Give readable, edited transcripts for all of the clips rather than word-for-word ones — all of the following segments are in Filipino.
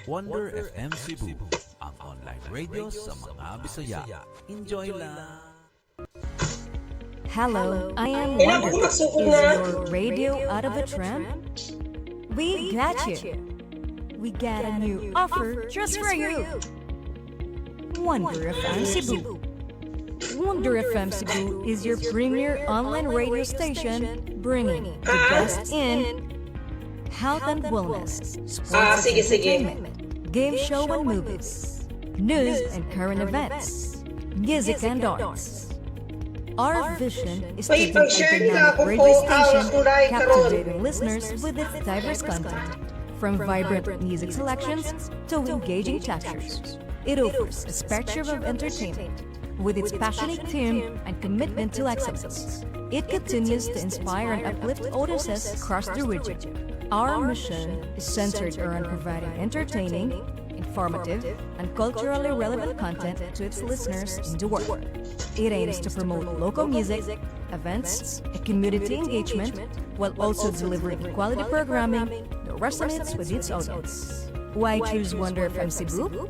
Wonder FM Cebu, ang online radio sa mga Bisaya. Enjoy lang! Hello, I am Wonder. Is your radio out of a tram? We got you. We got a new offer just for you. Wonder FM Cebu. Wonder FM Cebu is your premier online radio station bringing the best in health and wellness, sports and entertainment, game show and movies, news and current events, music and arts. Our vision is to be a dynamic radio station captivating listeners with its diverse content, from vibrant music selections to engaging textures. It offers a spectrum of entertainment with its passionate team and commitment to excellence. It continues to inspire and uplift audiences across the region. Our mission is centered around providing entertaining, informative, and culturally relevant content to its listeners in the world. It aims to promote local music, events, and community engagement, while also delivering quality programming that resonates with its audience. Why choose Wonder FM Cebu?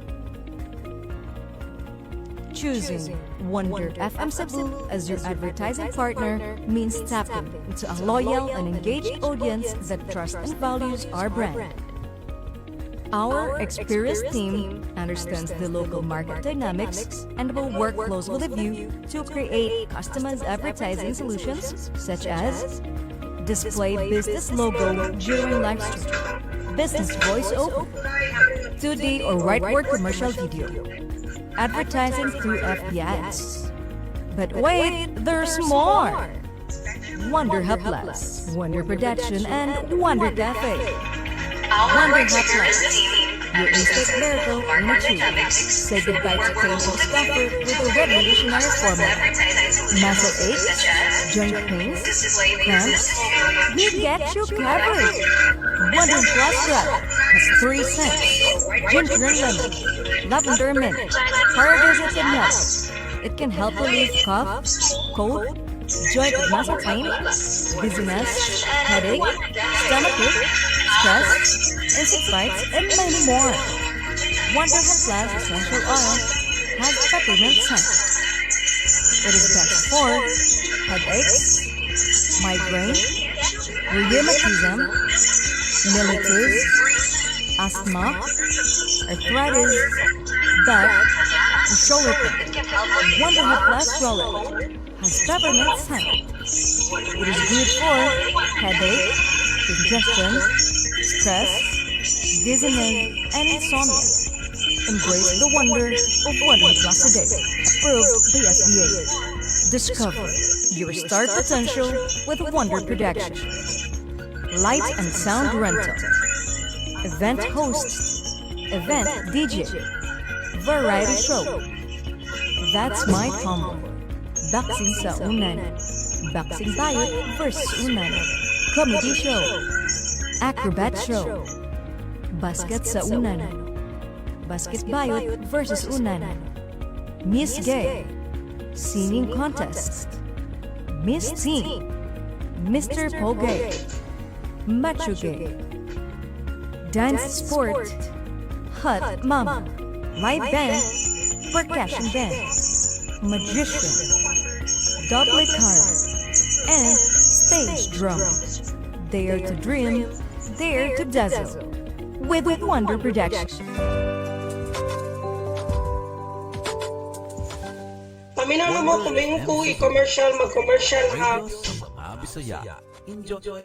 Choosing Wonder FM Cebu as your advertising partner means tapping into a loyal and engaged audience that trusts and values our brand. Our experienced team understands the local market dynamics and will work closely with you to create customized advertising solutions such as display business logo during live stream, business voiceover, 2D or whiteboard commercial video, advertising through FB ads. But wait, there's more! Wonder Hub Plus, Wonder Production, and Wonder Cafe. Wonder Hub Plus, your instant miracle in a tube. Say goodbye to painful discomfort with a revolutionary format. Muscle aches, joint pains, cramps, we get you covered. Wonder Plus Drug has 3 scents: ginger and lemon, lavender mint, paradise and milk. It can help relieve cough, cold, joint and muscle pain, dizziness, headache, stomachache, stress, insect bites, and many more. Wonder Plus Essential Oil has peppermint scent. It is best for headaches, migraine, rheumatism, mellitus, asthma, arthritis, back, and shoulder pain. Wonder Plus Roll-It has peppermint scent. It is good for headache, congestion, stress, dizziness, and insomnia. Embrace the wonder of Wonder Plus today, approved by FDA. Discover your star potential with Wonder Production. Light and sound rental, event host, event DJ, variety show. That's my combo. Boxing sa unan, boxing bayot versus unan, comedy show, acrobat show, basket sa unan, basket bayot versus unan, Miss Gay, singing contest, Miss Teen, Mr. Pogay, Macho Gay, dance sport, hot mama, live band, percussion band, magician, double card, and stage drum. Dare to dream, dare to dazzle, with Wonder Production. Paminano mo, tumingin ko, i-commercial, mag-commercial ha. Radio sa mga Bisaya. Enjoy!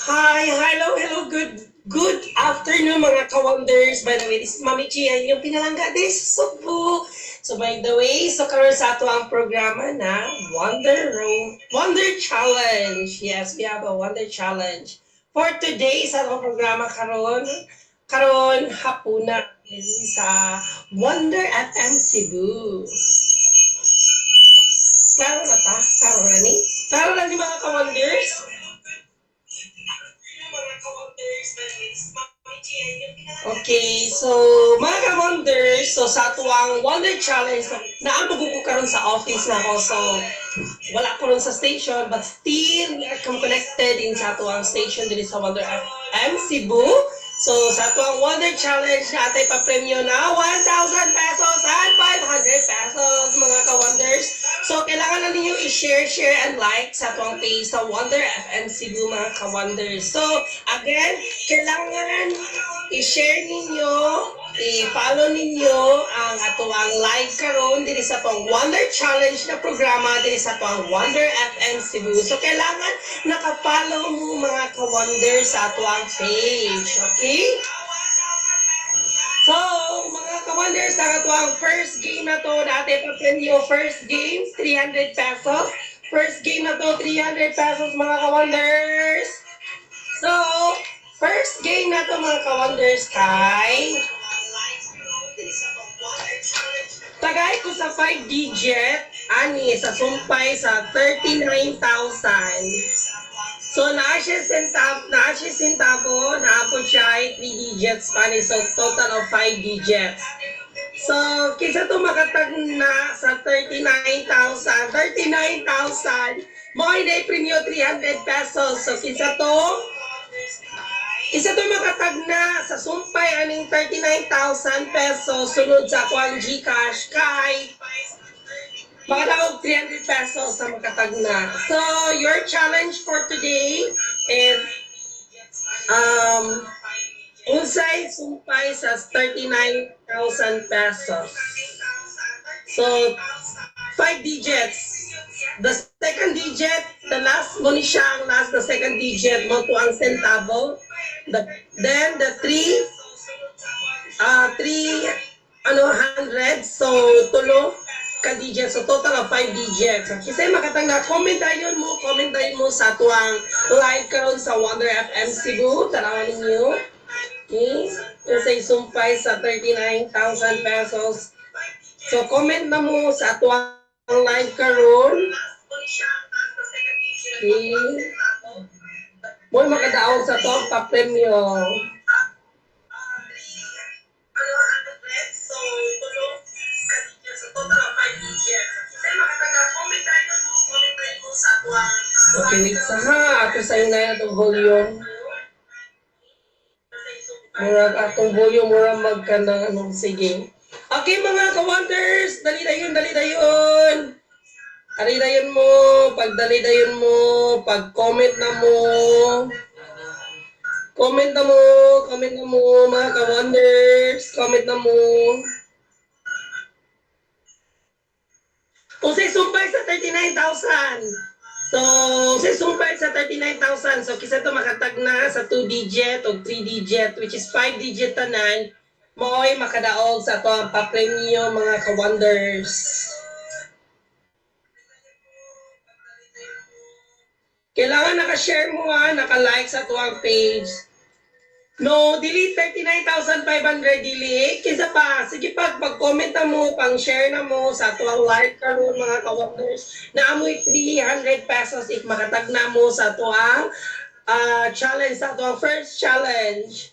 Hi, hello, good afternoon mga ka-wonders. By the way, this is Mami Chia, yung pinalangga des Cebu. So by the way, so karon sa ato ang programa na Wonder Challenge. Yes, we have a Wonder Challenge. For today sa atong programa karon hapuna sa Wonder FM Cebu. Klaro na ta? Klaro na ni? Klaro na ni mga ka-wonders? Okay, so mga ka-wonders, so sa tuwang Wonder Challenge, naamag ko karon sa office na ako, so wala ko ron sa station, but still I'm connected in sa tuwang station din sa Wonder FM Cebu. So sa tuwang Wonder Challenge, natin pa-premyo na 1,000 pesos and 500 pesos mga ka-wonders. So kailangan na ninyo i-share, and like sa tuwang page sa Wonder FM Cebu mga ka-wonders. So again, kailangan i-share ninyo, i-follow ninyo ang atuang live karon diri sa tuwang Wonder Challenge na programa diri sa tuwang Wonder FM Cebu. So kailangan naka-follow mo mga ka-wonders sa atuang page. Okay? So, mga ka-wonders, ang atuang first game na to, dati pa premyo, first game, 300 pesos. First game na to, 300 pesos mga ka-wonders. So, first game na to mga ka-wonders kay tagay ko sa 5 digit, ani, sa sumpay sa 39,000. So, naa siya sentavo, naapod siya ay 3 digits pa ni, so total of 5 digits. So, kisa to makatag na sa 39,000, mo ay premium 300 pesos. So, kisa to makatag na sa sumpay aning 39,000 pesos, sunod sa kuang Gcash kay makatawag 300 pesos na makatag na. So, your challenge for today is unsay sumpay sa 39,000 pesos. So, 5 digits. The second digit, the last mo ni siya ang last, the second digit mo to ang centavo. Then the 100, so tulo ka digits, so total of 5 digits. Kasi makatang na, comment tayo mo sa tuwang live karon sa Wonder FM Cebu. Tanawan ninyo. Okay? Kasi sumpay sa 39,000 pesos. So comment na mo sa tuwang live karon. Okay? Mo'y makadaog sa tuwang pa-premyo. Okay, wait sa ha. Ato sa'yo na itong volume. Murag atong volume, murag magkandang anong sige. Okay mga ka-wonders, dali-dayon. Dali-dayon mo, pag-dali-dayon mo, pag-comment na mo. Comment na mo mga ka-wonders. Comment na mo. Usay sumpay sa 39,000. So, usay sumpay sa 39,000. So, kisa to makatag na sa 2 digit o 3 digit, which is 5 digit tanan. Mooy makadaog sa to ang pa-premyo mga ka-wonders. Kailangan naka-share mo naka-like sa tuwang page. No, dili 39,500 dili. Kisa pa, sige pag-comment na mo, pang-share na mo sa tuwang live karon mga ka-wonders. Naamoy 300 pesos if makatag na mo sa tuwang challenge, sa tuwang first challenge.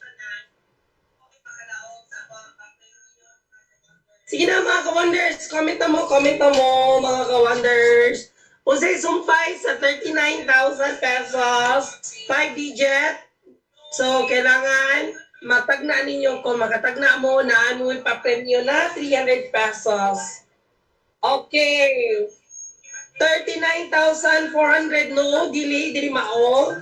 Sige na mga ka-wonders, comment na mo mga ka-wonders. Unsay sumpay sa 39,000 pesos, 5 digit. So, kailangan matagna ninyo kung makatagna mo na ano pa-premyo na 300 pesos. Okay. 39,400 no, dili mao.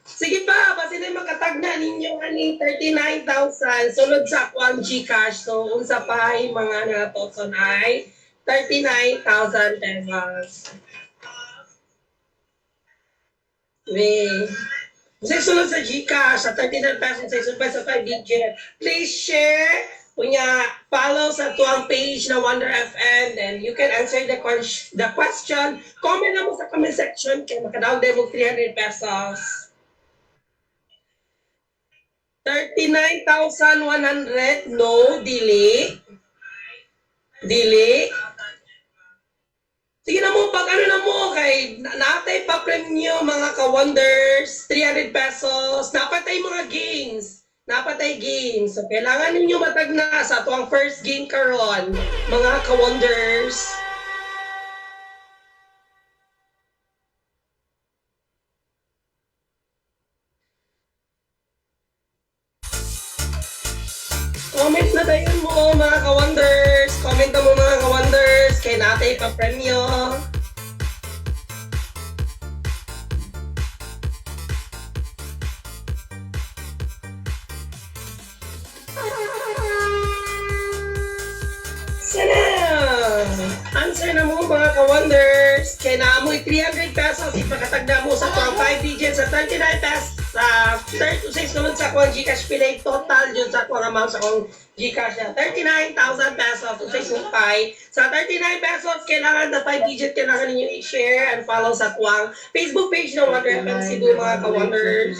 Sige pa, basta na makatagna ninyo ani 39,000 sulod sa kuang Gcash. So, unsa pa mga natoton ay 39,000 pesos. Wait. Sa sunod sa Gcash, sa 39 pesos, sa sunod sa 5 digit. Please share, Kunya, follow sa tuang page na Wonder FM, then you can answer the question. Comment na mo sa comment section kaya makadaog mo 300 pesos. 39,100, no, dili. Dili. Sige na mo, pag ano na mo, kay natay pa premyo mga ka-wonders, 300 pesos, napatay mga games. Napatay games. So, kailangan ninyo matag na sa tuwang first game karon, mga ka-wonders. Comment na tayo mo mga ka-wonders. Comment na mo mga ka-wonders. Kay natay pa premyo. Sana! Answer na mo mga ka-wonders. Kaya naamoy 300 pesos. Ipakatagda mo sa 5 digits sa 39 pesos. Sa 36 naman sa akong Gcash Pilay. Total dyan sa akong amount sa akong Gcash na 39,000 pesos. 265. Sa 39 pesos, kailangan na 5 digit. Kailangan ninyo i-share and follow sa akong Facebook page ng Wonder FM Cebu mga ka-wonders.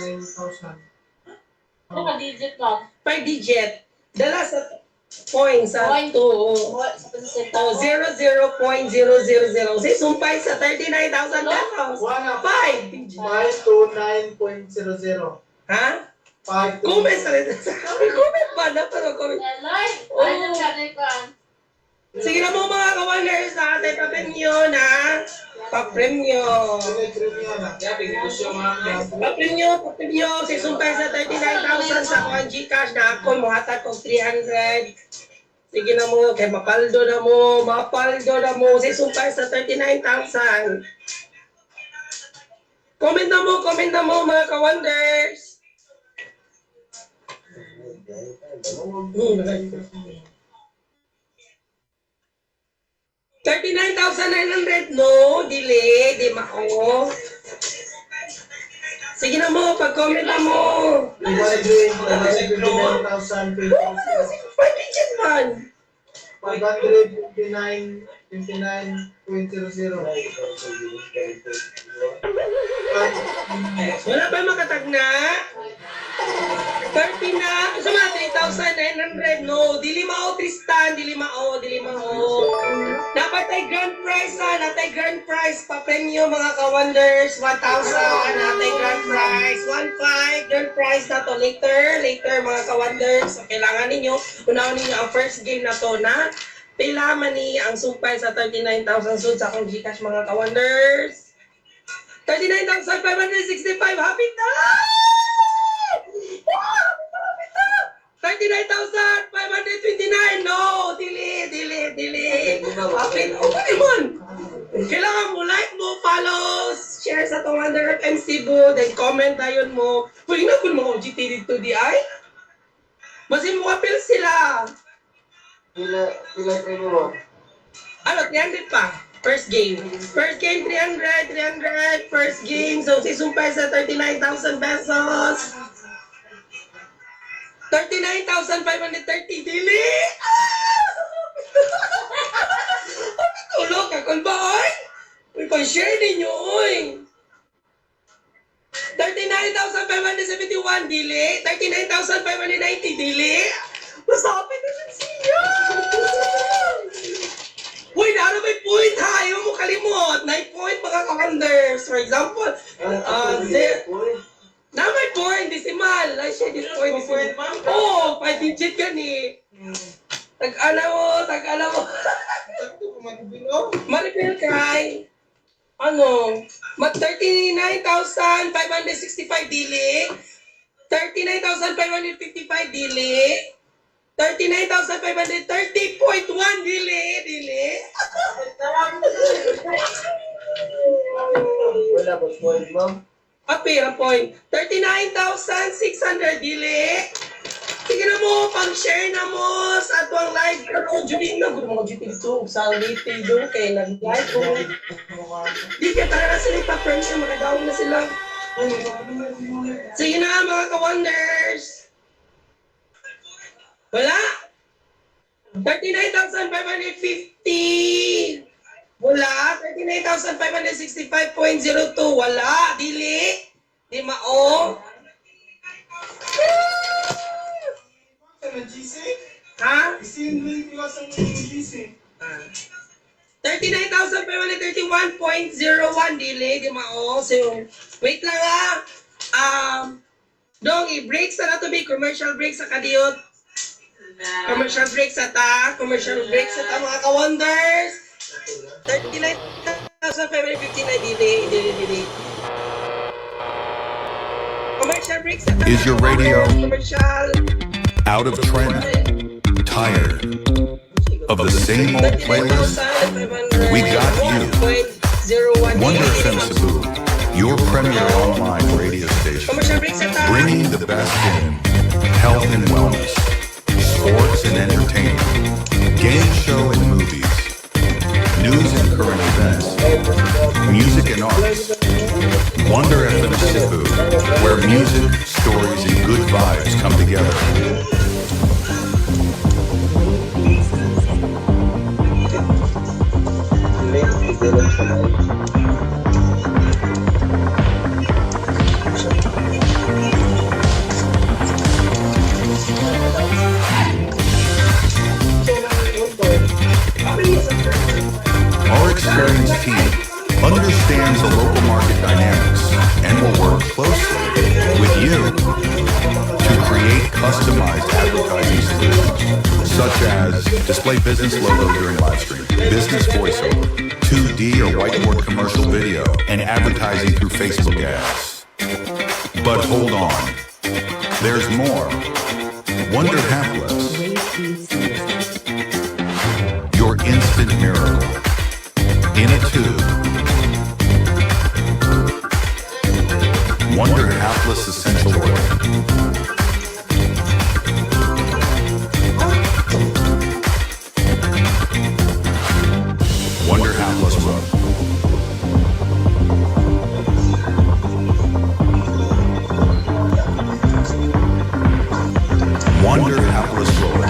Ano ka digit lang? 5 digit. Dala sa points sa Point. 2. Sa pasisita Oh, ko. 00.000. Say, sumpay sa 39,000 pesos. 5 digit. 529.00. Ha? 5 Comment sa rin. Comment ba na? Pero comment. Live! Oh. Ay, nagsabi ka. Sige na mo mga ka-wonders sa ating papremyo na papremyo. Papremyo. Say, sumpay sa 39,000 sa akong Gcash na ako. Muhatag ko 300. Sige na mo, kay mapaldo na mo. Say, sumpay sa 39,000. Comment na mo mga ka-wonders. 39,900, no, dili, di mao. Sige na mo, pag-comment na mo. 529,000. 5 digit man. 559.00. Wala pa makatag na? 30 na, sa mga 3,900, no, dili mao Tristan, dili mao. Dapat ay grand prize natay grand prize, pa-premyo mga ka-wonders, 1,000, natay grand prize, 1,500, grand prize na to later mga ka-wonders. So, kailangan ninyo, unahon ninyo ang first game na to na pila man ni ang sumpay sa 39,000 sud sa akong Gcash mga ka-wonders. 39,565, happy na! 39,529, no! Dili. Happy na. Okay man. Kailangan mo like mo, follow, share sa itong Wonder FM Cebu, then comment tayon mo. Huwag na kung mga OGT dito di ay. Masin mo kapil sila. Pila premyo mo? Ano, 300 pa. First game 300. First game, so sisumpay sa 39,000 pesos. 39,530, dili! Tulog ka, kung ba, oy? Uy, pa-share ninyo, oy! 39,571, dili! 39,590, dili! Masapit na siya! Uy, naano may point ha! Ayaw mo kalimot! 9 point mga ka-wonders! For example, na may point, decimal! Ay, siya, this point, decimal. Oo, 5 digit ka ni. Tag-ala mo. Maripil kay, 39,565 dili. 39,555 dili. 39,530.1 dili. Wala ba point mo? Apira point. 39,600 dili. Sige na mo, pang-share na mo sa atong live karon. Juling na, gusto mo dito. Sa late do, kay nag-live ko. Di ka tara na sila pa-friends na magagawin na sila. Sige na mga ka-wonders. Wala. 39,550. Wala. 39,565.02. Wala. Dili. Di mao. Ha? 39,531.01 dili. Di mao. So, wait lang ha. Dong, i-break sa nato be commercial break sa kadiyot. Commercial break sa ta. Commercial break sa ta mga ka-wonders. 39,559 dili. Commercial break sa ta. Is your radio commercial? out of trend? Tired of the same old playlist? We got you. Wonder FM Cebu, your premier online radio station, Commercial break sa ta. bringing the best in health and wellness, sports and entertainment, game show and movies, news and current events, music and arts. Wonder FM Cebu, where music, stories, and good vibes come together. Our experienced team understands the local market dynamics and will work closely with you to create customized advertising solutions, such as display business logo during live stream, business voiceover, 2D or whiteboard commercial video, and advertising through Facebook ads. But hold on, there's more. Wonder Hapless, your instant miracle in a tube. Wonder Hapless Essential Oil. Wonder Hapless Rub. Wonder Hapless Roller.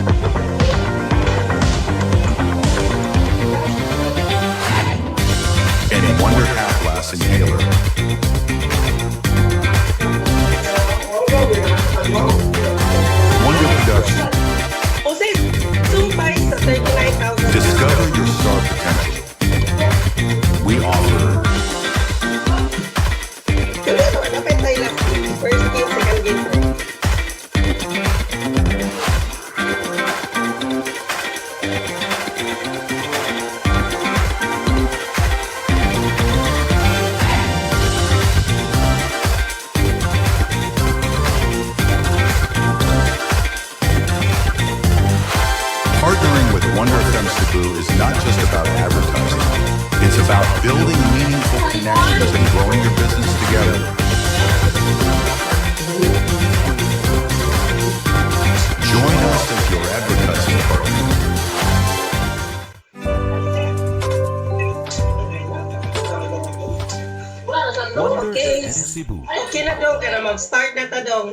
And Wonder Hapless Inhaler. Wonder Production. Jose, sumpay sa 39,000. Discover your star potential. We offer Dapat tayo lang. First game, second game. partnering with Wonder FM Cebu is not just about advertising. It's about building meaningful connections and growing your business together. Join us as your advertising partner. Wala na saan Wonder Okay. FM Cebu. Okay na dong, kaya mag-start na ta dong.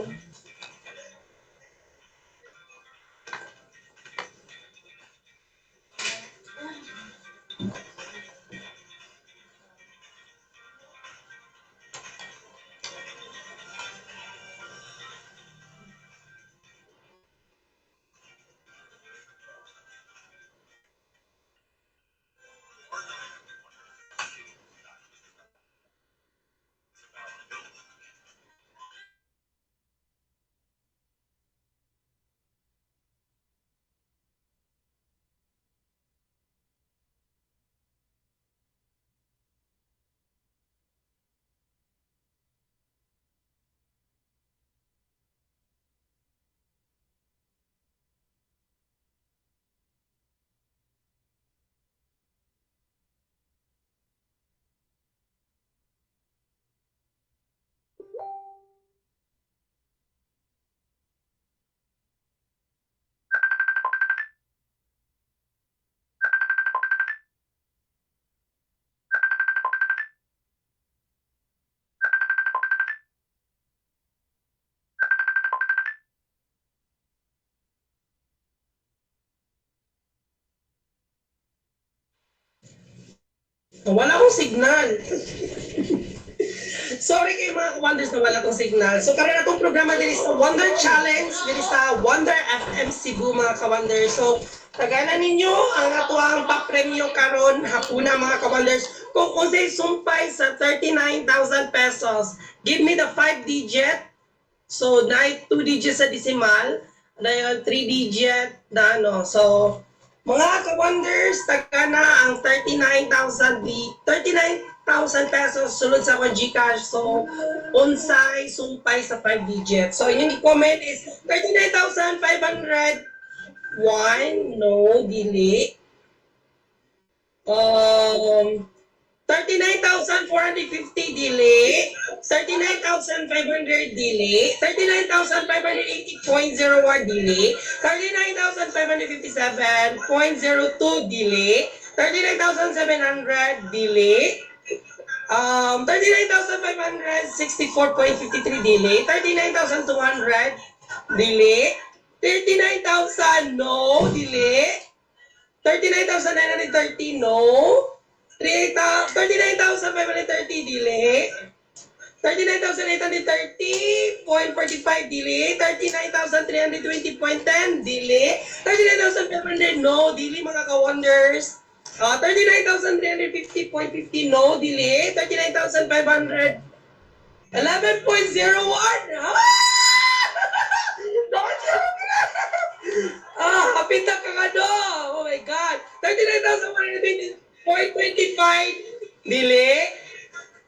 Wala akong signal. Sorry kayo mga wonders na wala akong signal. So karon atong programa diri sa Wonder Challenge diri sa Wonder FM Cebu mga ka-wonders. So tagalan ninyo ang atuang pa-premyo karon hapuna mga ka-wonders. Kung unsay sumpay sa 39,000 pesos, give me the 5 digit. So na 2 digits sa decimal, na yun 3 digit na ano. So mga ka-wonders, taga na ang 39,000 pesos sulod sa akong Gcash. So, unsay sumpay sa 5 digits. So, inyong i-comment is 39,501. No, dili. 39,450 dili. 39,500 dili. 39,580.01 dili. 39,557.02 dili. 39,700 dili. 39,564.53 dili. 39,200 dili. 39,000 no dili. 39,930 no. 39,530 dili. 39,830.45 dili. 39,320.10 dili. 39,500 no dili mga ka-wonders. 39,350.50 no dili. 39,500 11.01 hapit na ka nga no. Oh my God. 39,120.25 dili.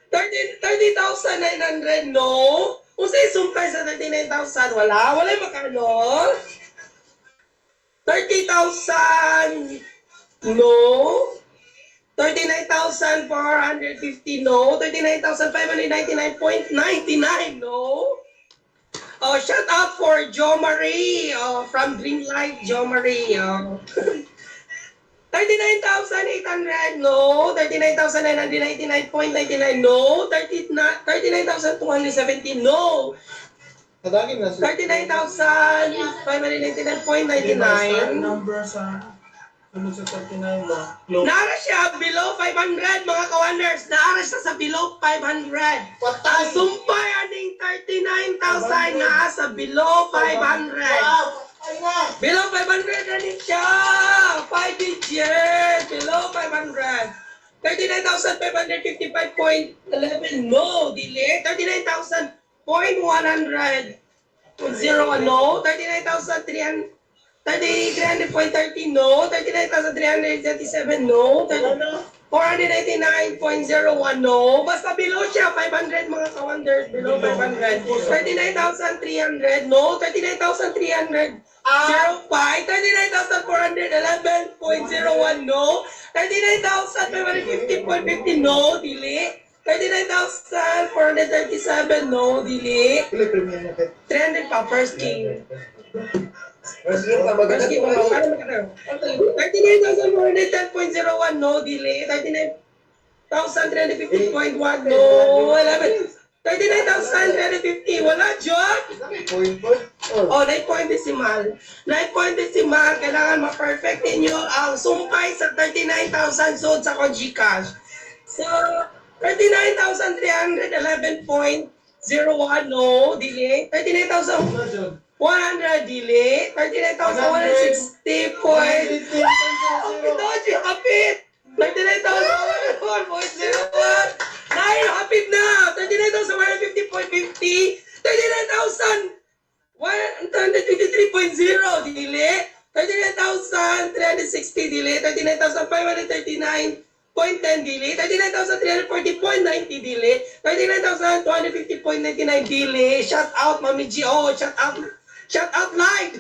30,900 no. Unsay sumpay sa 39,000 wala yung makano. 30,000 no. 39,450 no. 39,599.99 no. Oh, shout out for Jo Marie from Dream Life, Jo Marie. 39,800 no. 39,999.99 no. 39,270 no. Kadagin na 39,599.99. number sa sunod sa 39 ba? Close. Naara siya below 500 mga ka-wonders. Naara siya sa below 500. Ang sumpay aning 39,000 na sa below 500. Ay na! Below 500 na din siya. 5 digit. Below 500. 39,555.11 no. Delay. 39,100. 0 no. 39,300. 300.30 no, 39,337 no, 499.01 no, basta below siya, 500 mga ka-wonders, below 500, 39,300 no, 39,300, 05, 39,411.01 no, 39,550.50 no, dili, 39,437 no, dili, 300 pa, first king. 39,410.01 no, delay. 39,350.1 no, 11. 39,350, wala, John? Oh, 9 decimal. 9 decimal, kailangan ma-perfect ninyo ang sumpay sa 39,000 sold sa Gcash. So, 39,311.01 no, delay. 39,000 100 delay, 39,160 point. Doji, hapit! 39,101.01. 9, hapit na! 39,150.50. 39,123.0 delay. 39,360 delay. 39,539.10 delay. 39,340.90 delay. 39,250.99 delay. Shout out, Mami G. Oh, shout out live!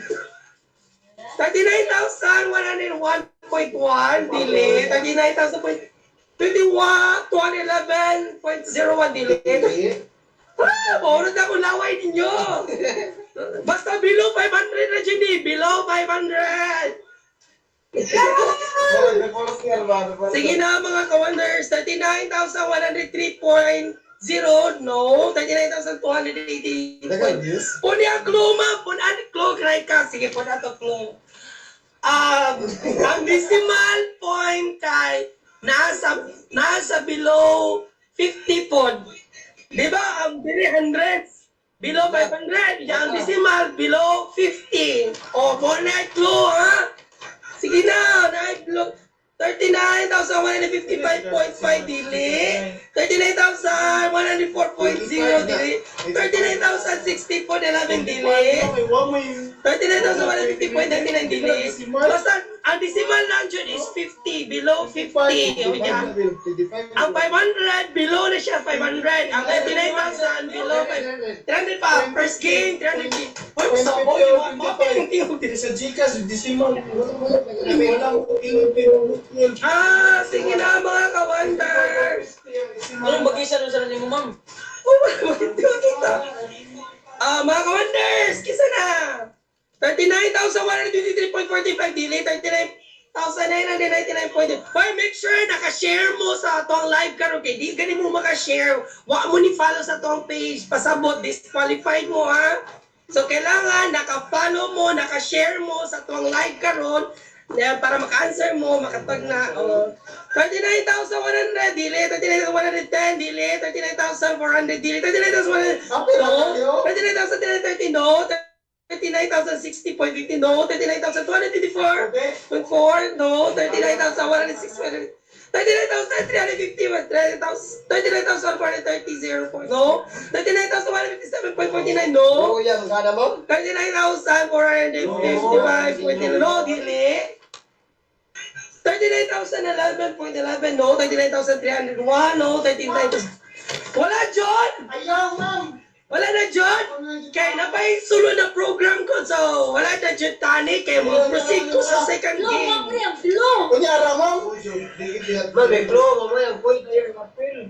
39,101.1 delay. 39,211.01 delay. Maunod ako laway ninyo. Basta below 500 na dyan eh. Below 500. Sige na mga ka-wonders. 39,103.0 no, 39,280. Puni ang clue ma, pun ang clue kray ka. Sige po na to clue. Ang decimal point kay nasa below 50 pod. Di ba? Ang dili hundreds. Below 500. Ang decimal, below 50. O, for night clue, ha? Sige na, night clue. 39,155.5 dili. 39,104.0 dili. 39,060.11 dili. 39,150.99 dili. Basta, ang decimal lang dyan is 50. Below 50. O yan. Ang 500, below na siya, 500. Ang 39,000, below 500. 300 pa, first game, 300 game. Hoy, sabon, yung mga pinag-tiyog din. Sa Gcash, decimal. Ah, sige na mga ka-wonders. Anong mag-isa nun sa nani mo, ma'am? Oh, kita. Mga ka-wonders, kisa na. 39,123.45 dili, 39,999.5. Hoy, make sure nakashare mo sa atong live karon kay di gani mo makashare. Wa mo ni follow sa atong page, pasabot disqualified mo ha. So kailangan naka-follow mo, nakashare mo sa atong live karon. Para maka-answer mo, makatag na, 39,100, dili, 39,110, dili, 39,400, dili, 39,100, no, 39,330, no, 39,060.50, no, 39,224.4, no, 39,160, 39,350, 39,430, no, 39,157.49, no, 39,455.0, no, dili, 39,011.11, no, 39,301, no, 39,000. Wala, John! Ayaw, ma'am! Wala na, John! Kaya na ba yung sunod na program ko? So, wala na, John Tani. Kaya mag-proceed ko sa second Blue, game. ma'am, yan, blue! Kunyara, ma'am!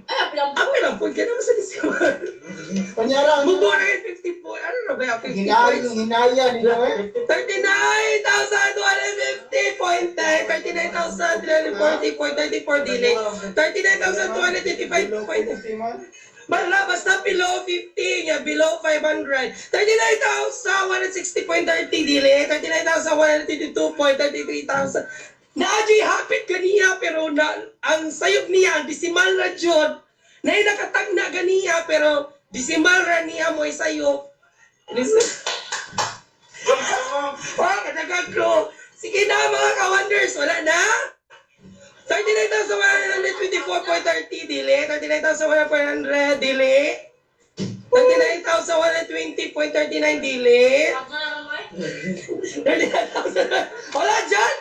Ay, apilang Ako lang po, kaya naman sa December. Kunyara, Bubo na yung 50 po. Ano na ba yung 50 points? hinaya nila eh. 39,250.10, 39,340.34 delay, 39,225.10. Bala, basta below 50, yeah, below 500. 39,160.30 delay, 39,132.33,000. Naadyo'y hapit ganiya, pero ang sayop niya, ang disimal na dyan, na nakatag na ganiya, pero disimal ra niya mo sayop. Oh, katagag ko. Sige na mga ka-wonders, wala na? 39,124.30 dili, 39,100 dili, 39,120.39 dili, 39,000. Wala dyan!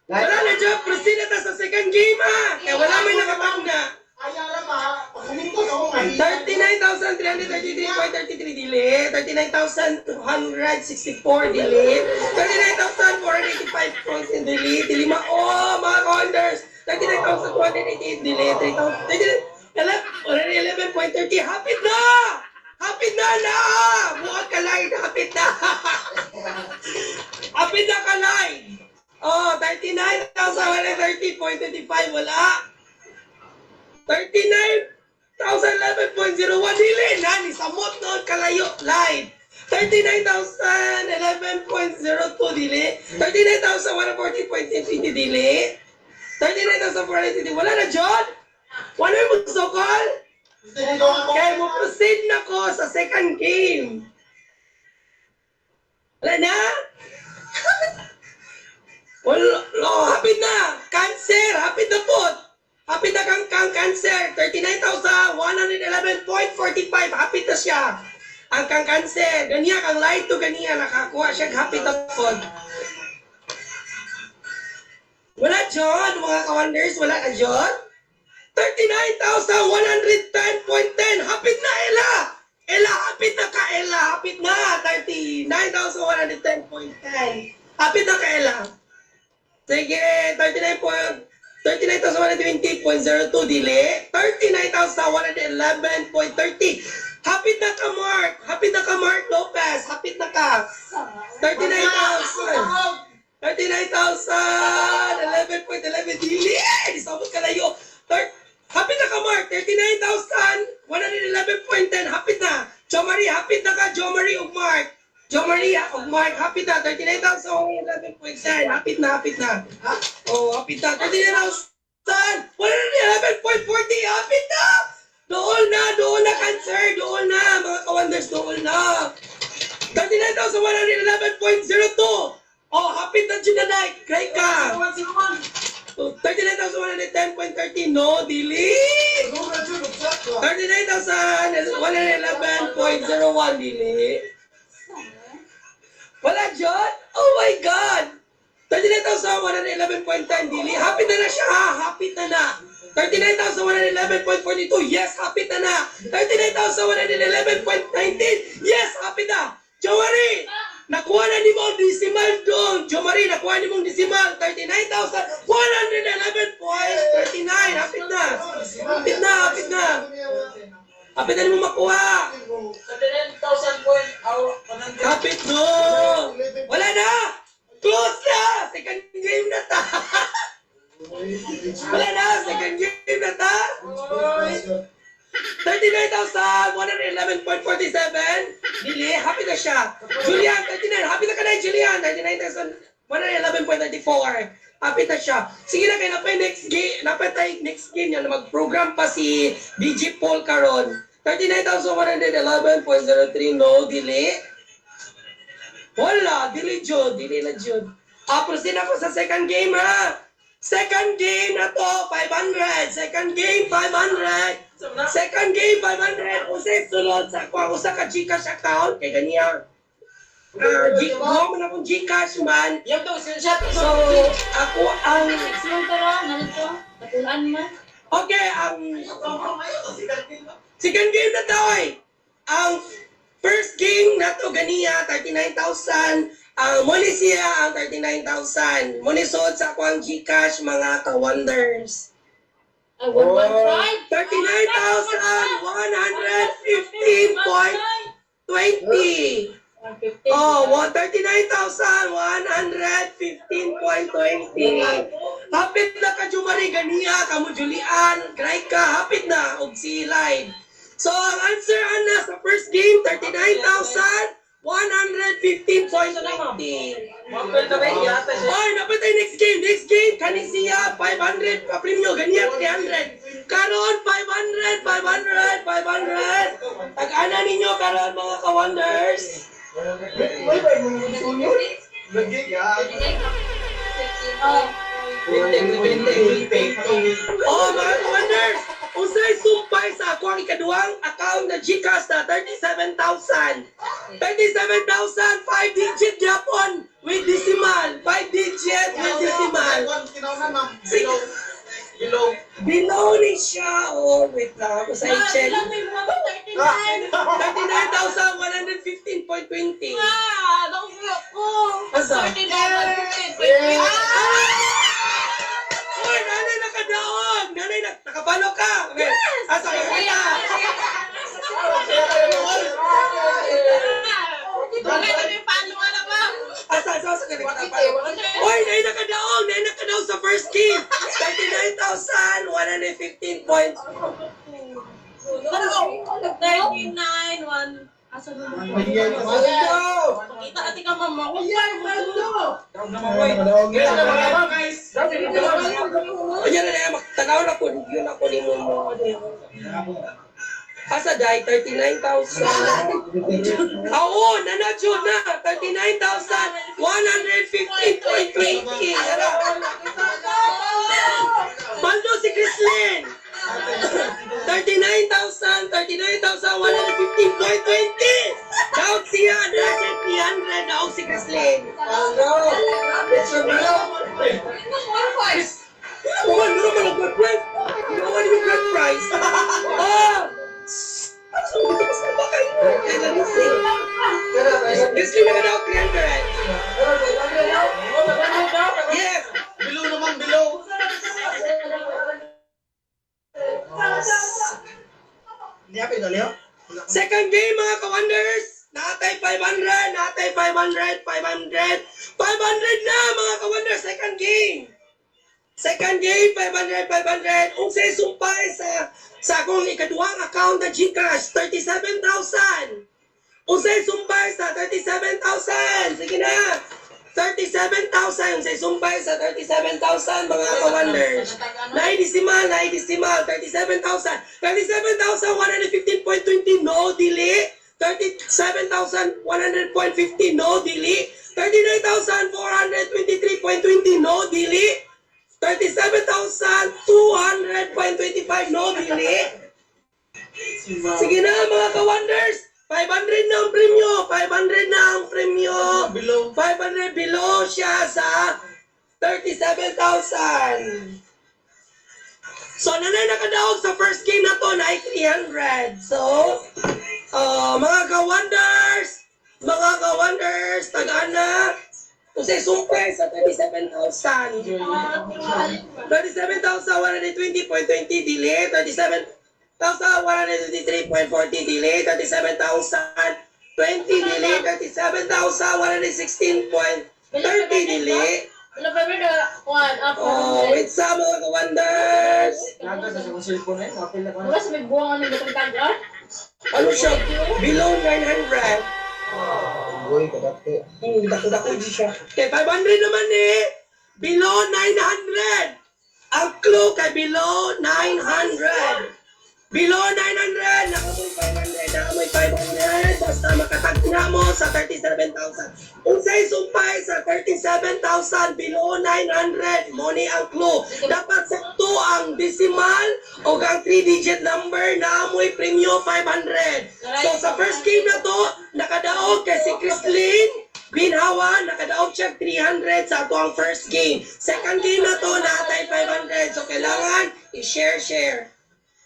Wala na dyan! Proceed na ta sa second game ha! Kaya wala may nakatag na. Ayaw ma, pagkumintos ako ngayon. 39,333.33 dili, 39,264 dili, 39,485 points in dili, dilima, oh mga ka-wonders, 39,288 dili, 11.30, hapit na! Hapit na na! Buhat ka line, hapit na! Hapit na ka line! Oh, 39,130.25, wala! 39,011.01 dili, nani, samot noon kalayo, line! 39,011.02 dili, 39,140.20 dili, 39,480 wala na, John? Wala mo sokol? Kaya mo proceed na ko sa second game. Wala na? Wala, hapit na. Cancer, hapit na po. Hapit na kang cancer. 39,111.45. Hapit na siya. Ang kang cancer. Ganiya, kang light to ganiya. Nakakuha siya. Hapit na po. Wala, John. Mga ka-wonders, wala ka, John? 39,110.10. Hapit na, Ella. Ella, hapit na ka, Ella. Hapit na. 39,110.10. Hapit na ka, Ella. Sige, 39,120.02 dili. 39,111.30. Hapit na ka, Mark. Hapit na ka, Mark Lopez. Hapit na ka. 39,000. 39,011.11 dili. Disabot ka na yun. Hapit na ka, Mark. 39,111.10. Hapit na. Jo Marie, hapit na ka. Jo Marie ug Mark. Jo Marie ug Mark, hapit na. 39,011.10. Hapit na, hapit na. Oh, hapit na. 111.40, hapit na! Doon na, cancer, doon na, mga ka-wonders, doon na. 39,111.02. Oh, hapit na dyan na, great ka. 39,110.13, no, delete. 39,111.01, delete. Wala dyan? Oh my God! 39,111.10, delete. Hapit na siya, ha? Hapit na. 39,111.42, yes, hapit na. 39,111.19, yes, hapit na. Jomari, nakuha na ni mo ang decimal doon. Jomari, nakuha ni mo ang decimal. 39,111.39, hapit na. Hapit na ni mo makuha. 39,000 point. Kapit mo! Wala na! Close na! Second game na ta! Wala na! Second game na ta! 39,111.47. Dili, happy na siya. Julian, 39. Happy na ka na, Julian. 39,111.34. Happy na siya. Sige na kayo, napay next game. Napay tayo next game yan. Mag-program pa si DJ Paul karon. 39,111.03. No, dili. Wala, dili Jud. Dili na Jud. Proceed ako sa second game, ha. Second game na to, 500. Second game, 500. Second game, 500. Usay sulod sa ako sa ka-Gcash account. Kaya ganyan. Go man akong Gcash man. Yung to, screenshot. So, ako ang... Sinong tara? Ano to? Natulaan man? Okay, ang... Second game na to, ang first game na to, ganiya, 39,000. Ang Monisia, ang 39,000. Monisod sa ako ang Gcash, mga ka-wonders. Ay, 115. 39,115.20. 115. Oh, 39,115.20. Hapit na ka, Jumari, ganiya, kamo Julian, Gray ka, hapit na, og si live. So, ang answer, Ana, sa first game, 39,115.20. Ay, napit tayo next game. Next game, kanisiya, 500, pa-premium, ganiya, 300. Karon, 500. Tag-ana ninyo, karon, mga ka-wonders. Oh, mga ka-wonders, usay sumpay sa ako ang ikaduhang account na Gcash na 37,000. 37,000, 5 digit Japon with decimal. 5 digit with decimal. Below ni siya. Oh, wait lang. Ako sa i-check. 39,115.20. Asa? Uy, nanay nakadaog! Nanay, nakapalo ka! Okay. Asa ka kita? Asa ka kita? Uy, nanay nakadaog sa first game! 39,115 points. 39,1. Asa na mo? Kita ati ka mama. Kanya na na, magtanaw na po. Yun ako ni mo. Asa dahil 39,000. Oo, nanadyo na. 39,115.20. Baldo si Chrislyn. 39,115.20. Daog siya, 300. Daog si Chrislyn. Kuman, meron ba ng good price? Kuman yung good price. Oh! Ano ba ito? Mas nabakay mo. Kaya na Chrislyn. Chrislyn na daw 300. Yes! Below naman, below. Hindi happy na liyo? Second game, mga ka-wonders. Natay 500, natay 500, 500. 500 na, mga ka-wonders. Second game. Second game, 500, 500. Unsay sumpay sa akong ikaduhang account na Gcash, 37,000. Unsay sumpay sa 37,000. Sige na. 37,000 sa isumpay sa 37,000 mga ka-wonders. Naidisimal, 37,000. 37,115.20, no delay. 37,100.50, no delay. 39,423.20, no delay. 37,200.25, no delay. Sige na mga ka-wonders. 500 na ang premyo. 500 na ang premyo. Below. 500 below siya sa 37,000. So, nanay nakadaog sa first game na to na ay 300. So, mga ka-wonders, tagaan na. Kung sa'y sumpay sa 37,000. 37,120.20 delay. 37,123.40 delay. 37,020 delay. 37,116.30 delay. Oh, it's sa mga ka-wonders. Naga sa kong cellphone eh. Kapil na ko. Ano siya? Below 900. Uy, kadate. Dako-dako di siya. Okay, 500 naman eh. Below 900. Ang clue kay below 900. Below 900. Nakamoy 500. Nakamoy 500. Basta makatagna mo sa 37,000. Kung sa'y sumpay sa 37,000 below 900. Money ang clue. Dapat sakto ang decimal o ang 3-digit number na amoy premyo 500. So sa first game na to, nakadaog kay si Chrislyn Binhawa, nakadaog siya 300 sa ato ang first game. Second game na to, natay 500. So kailangan i-share.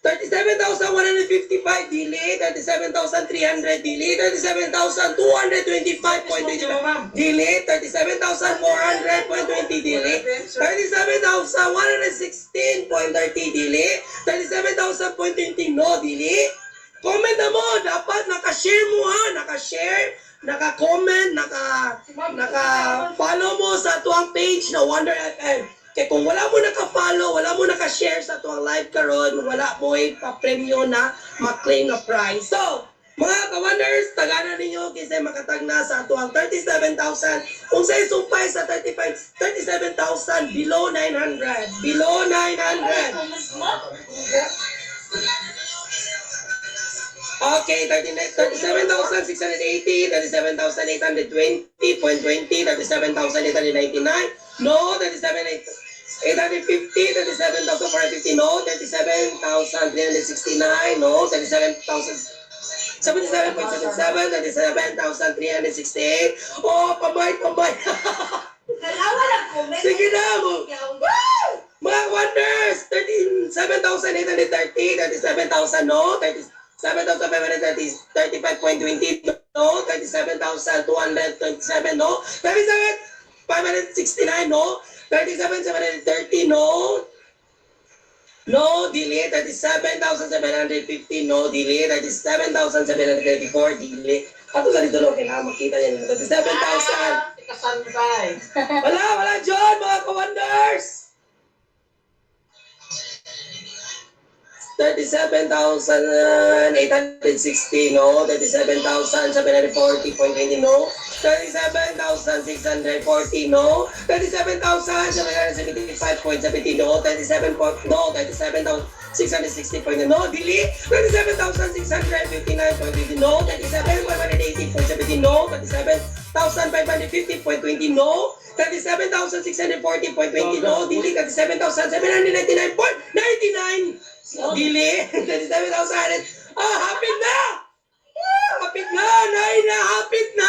37,155 delay, 37,300 delay, 37,225.25 delay, 37,400.20 delay, 37,116.30 delay, 37,000.20 no delay. Comment na mo, dapat nakashare mo ha, nakashare, naka-comment, naka-follow mo sa tuwang page na Wonder FM. Kaya kung wala mo naka-follow, wala mo naka-share sa tuwang live karon, wala mo pa-premyo na ma-claim na prize. So, mga ka-wonders, tagana ninyo kasi makatag na sa tuwang 37,000. Kung sa'yo sumpay sa 37,000, below 900. Below 900. Okay, 37,680, 37,820.20, 37,899. No, 37,850, 37,450, no, 37,369, no, 77,77, 37,368. Oh, pabay. Sige na mo. Mga wonders, 37,830, 37,000, no, 37,535.20, no, 37,227, no, 37,569, no, 37,730, no, no, delay, 37,750, no, delay, 37,734, delay. Ato sa dito, no, kailangan makita yan, 37,000. Wala, John, mga ka-wonders. 37,860, no, 37,740.20, no, 37,640, no, 37,775.70, no, 37,660.20, no, delete, 37,659.20, no, 37,580.70, no, 37,550.20, no, 37,640.20, no, delete, 37,799.99, delete, 37,000, hapit na! Hapit na! Hapit na!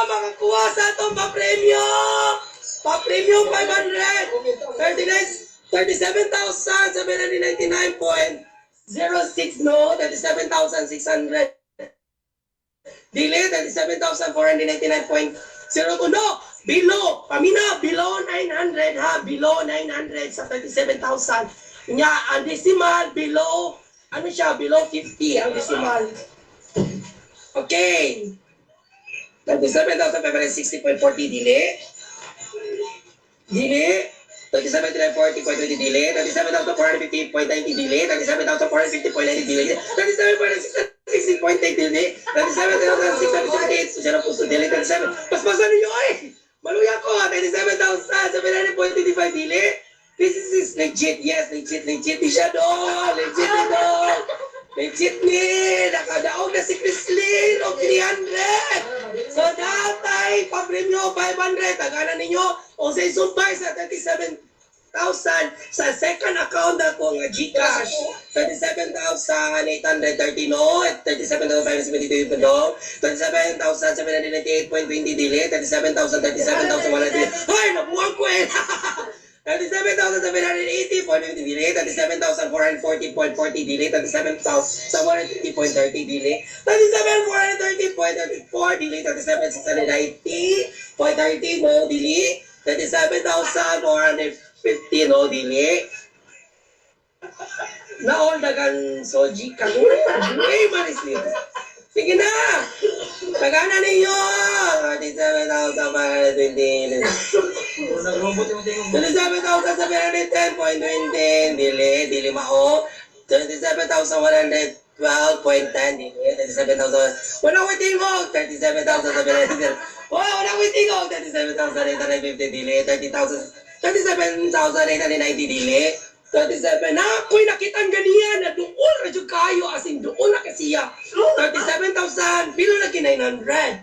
Makakuha sa itong pa-premyo! Pa-premyo 500! 37,799.06, no? 37,600. Delay, 37,499.02, no! Below! Pamina, below 900 ha! Below 900 sa 37,000. Nya, ang decimal, below, ano siya? Below 50 ang decimal. Okay. 37,560.40 delay. 37,340.20 delay. 37,450.90 delay. 37,450.90 delay. 37,460 37,016.8 dili. 37,678 so siya na puso dili. 37. Paspasan ninyo ay. Maluya ko. 37,725 dili. This is legit. Yes, legit. Di siya doon. Legit ni doon. Legit ni. Nakadaog na si Chrislyn o 300. So datay papremyo 500. Tagana ninyo o sa isumpay sa 37,000 sa second account na ko nga Gcash 37,830 no 37,572 no 37,798.20 dili 37,100 ay nabuwag ko eh 37,780.50 dili 37,440.40 dili 37,150.30 dili 37,430.34 dili 37,690.30 no dili 37,450 no dili na all dagan soji kagulat ay maris nito sige na tagana ninyo 37,520 Nagrobot yung tingong 37,710.20 dili mao 37,112.10 dili 37,000 wala ko tingog 37,710 wala ko tingog 37,850 dili 37,890 dili 37 na ako'y nakitaan ganiyan na doon radyo kayo as in doon na kasiya 37,000 pilo na 900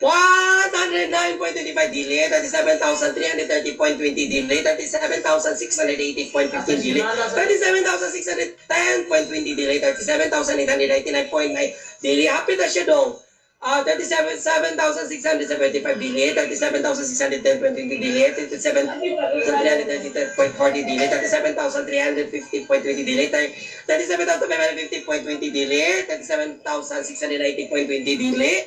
109.25 dili, 37,330.20 dili, 37,680.15 dili, 37,610.20 dili, 37,899.9 dili, happy na siya dong. 37,675 dili, 37,610.20 dili, 37,330.40 dili, 37,350.20 dili, 37,550.20 dili, 37,690.20 dili,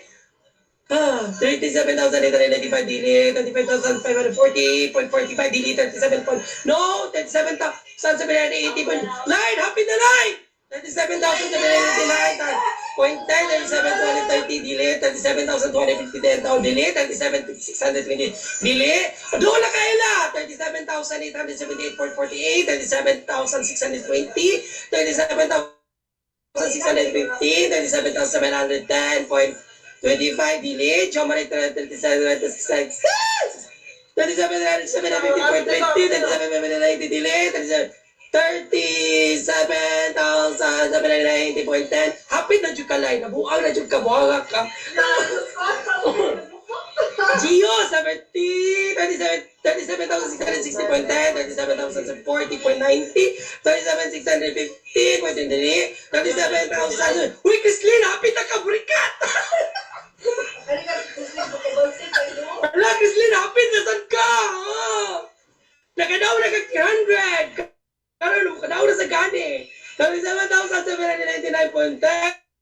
37,895 dili, 35,540.45 dili, 37,780.9 happy na light! 37,789.10, 37,230 dili, 37,250 dili, 37,620 dili, doon na kaila, 37,878.48, 37,620, 37,650, 37,710.25 dili, Chomari 37,750.20, 37,790 dili, 37,790.10 happy na dyan ka lai, nabuang na dyan ka, buhangak ka. Gio, 37,660.10, 37,040.90, 37,650.20 dili, 37,000. Uy, Chrislyn, happy na ka, burikat! Wala, Chrislyn, happy na saan ka? Nakadaw na ka 300. Karoon, nakadaw na sa gani. 37,799.10,